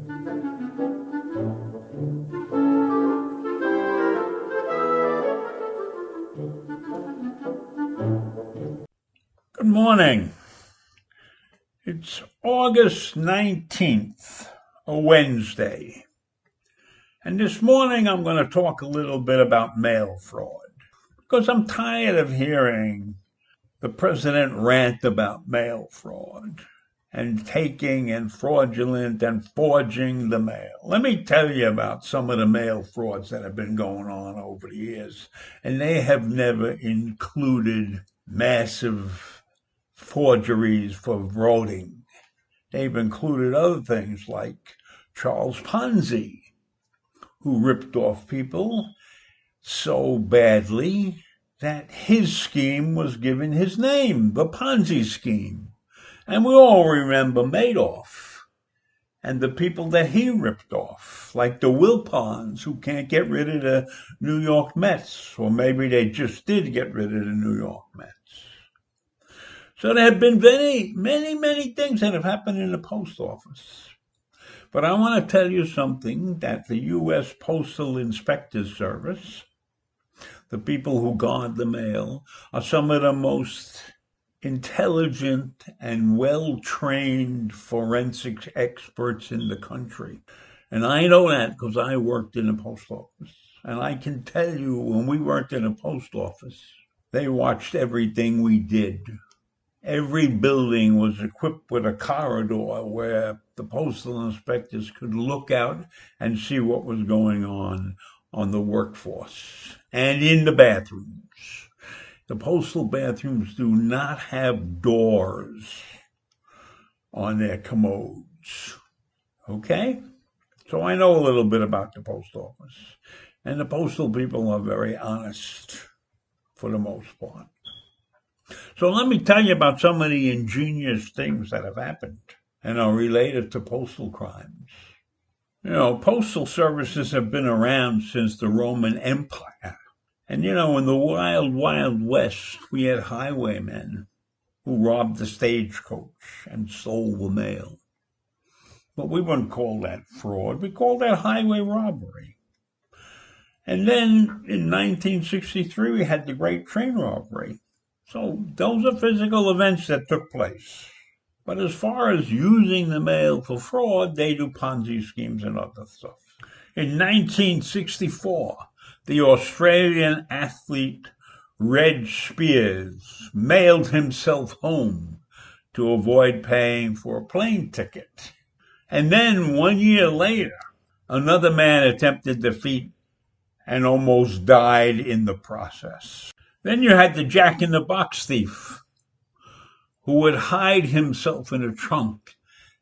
Good morning. It's August 19th, a Wednesday. And this morning I'm going to talk a little bit about mail fraud because I'm tired of hearing the president rant about mail fraud and taking and fraudulent and forging the mail. Let me tell you about some of the mail frauds that have been going on over the years, and they have never included massive forgeries for voting. They've included other things like Charles Ponzi, who ripped off people so badly that his scheme was given his name, the Ponzi scheme. And we all remember Madoff and the people that he ripped off, like the Wilpons, who can't get rid of the New York Mets, or maybe they just did get rid of the New York Mets. So there have been many things that have happened in the post office. But I want to tell you something, that the U.S. Postal Inspectors Service, the people who guard the mail, are some of the most intelligent and well-trained forensic experts in the country. And I know that because I worked in the post office. And I can tell you, when we worked in a post office, they watched everything we did. Every building was equipped with a corridor where the postal inspectors could look out and see what was going on the workforce and in the bathrooms. The postal bathrooms do not have doors on their commodes. Okay? So I know a little bit about the post office. And the postal people are very honest for the most part. So let me tell you about some of the ingenious things that have happened and are related to postal crimes. You know, postal services have been around since the Roman Empire. And, you know, in the wild West, we had highwaymen who robbed the stagecoach and stole the mail. But we wouldn't call that fraud. We called that highway robbery. And then in 1963, we had the Great Train Robbery. So those are physical events that took place. But as far as using the mail for fraud, they do Ponzi schemes and other stuff. In 1964, the Australian athlete Reg Spears mailed himself home to avoid paying for a plane ticket. And then 1 year later, another man attempted the feat and almost died in the process. Then you had the Jack-in-the-Box thief, who would hide himself in a trunk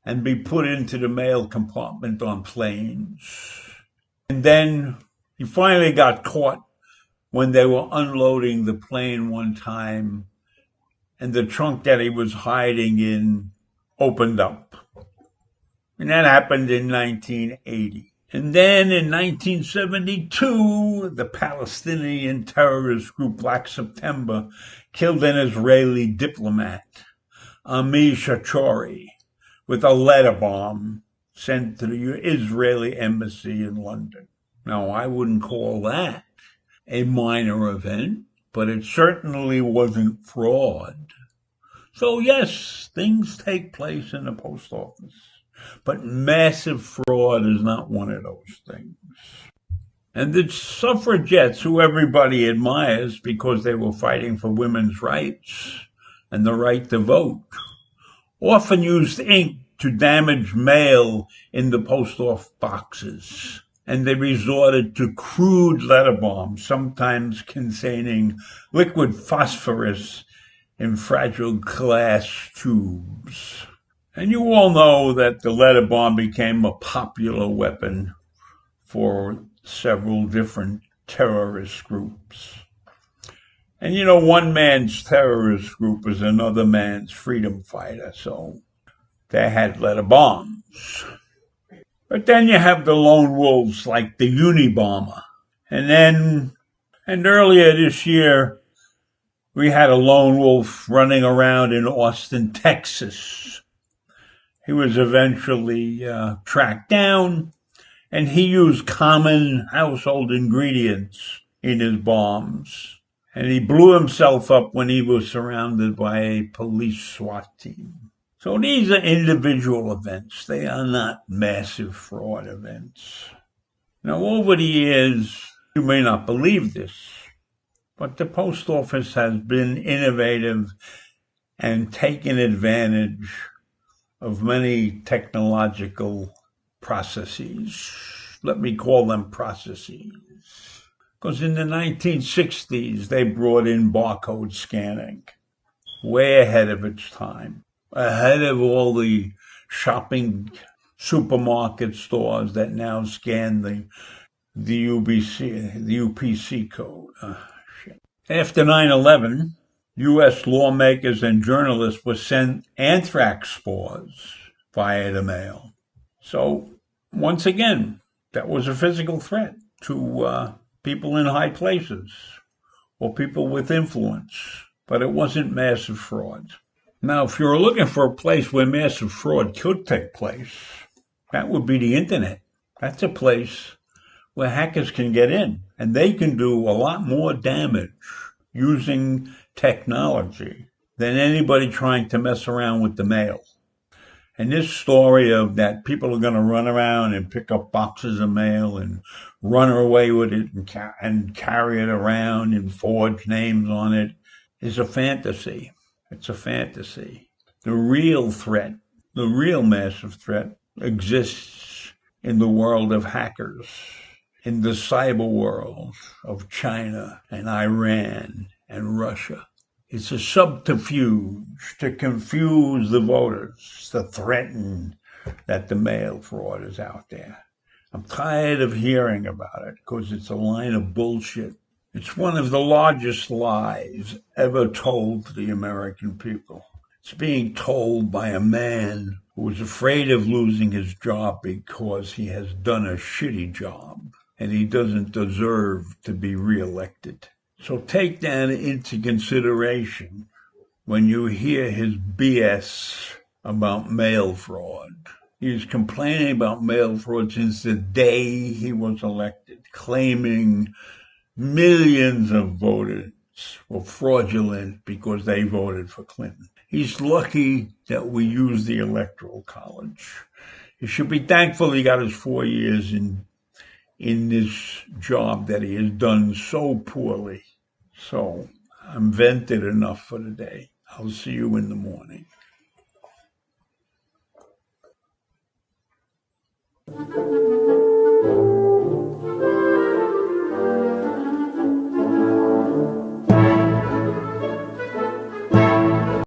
and be put into the mail compartment on planes. And then he finally got caught when they were unloading the plane one time, and the trunk that he was hiding in opened up. And that happened in 1980. And then in 1972, the Palestinian terrorist group Black September killed an Israeli diplomat, Ami Shachouri, with a letter bomb sent to the Israeli embassy in London. Now, I wouldn't call that a minor event, but it certainly wasn't fraud. So yes, things take place in the post office. But massive fraud is not one of those things. And the suffragettes, who everybody admires because they were fighting for women's rights and the right to vote, often used ink to damage mail in the post office boxes. And they resorted to crude letter bombs, sometimes containing liquid phosphorus in fragile glass tubes. And you all know that the letter bomb became a popular weapon for several different terrorist groups. And you know, one man's terrorist group is another man's freedom fighter, so they had letter bombs. But then you have the lone wolves like the Unabomber. And earlier this year, we had a lone wolf running around in Austin, Texas. He was eventually tracked down, and he used common household ingredients in his bombs. And he blew himself up when he was surrounded by a police SWAT team. So these are individual events. They are not massive fraud events. Now, over the years, you may not believe this, but the post office has been innovative and taken advantage of many technological processes. Let me call them processes. Because in the 1960s, they brought in barcode scanning, way ahead of its time, ahead of all the shopping supermarket stores that now scan the UPC code. After 9/11, U.S. lawmakers and journalists were sent anthrax spores via the mail. So, once again, that was a physical threat to people in high places or people with influence, but it wasn't massive fraud. Now, if you're looking for a place where massive fraud could take place, that would be the internet. That's a place where hackers can get in, and they can do a lot more damage using technology than anybody trying to mess around with the mail. And this story of that people are going to run around and pick up boxes of mail and run away with it and carry it around and forge names on it is a fantasy. It's a fantasy. The real threat, the real massive threat exists in the world of hackers, in the cyber world of China and Iran and Russia. It's a subterfuge to confuse the voters, to threaten that the mail fraud is out there. I'm tired of hearing about it because it's a line of bullshit. It's one of the largest lies ever told to the American people. It's being told by a man who is afraid of losing his job because he has done a shitty job and he doesn't deserve to be reelected. So take that into consideration when you hear his BS about mail fraud. He's complaining about mail fraud since the day he was elected, claiming millions of voters were fraudulent because they voted for Clinton. He's lucky that we use the Electoral College. He should be thankful he got his 4 years in this job that he has done so poorly. So I'm vented enough for today. I'll see you in the morning.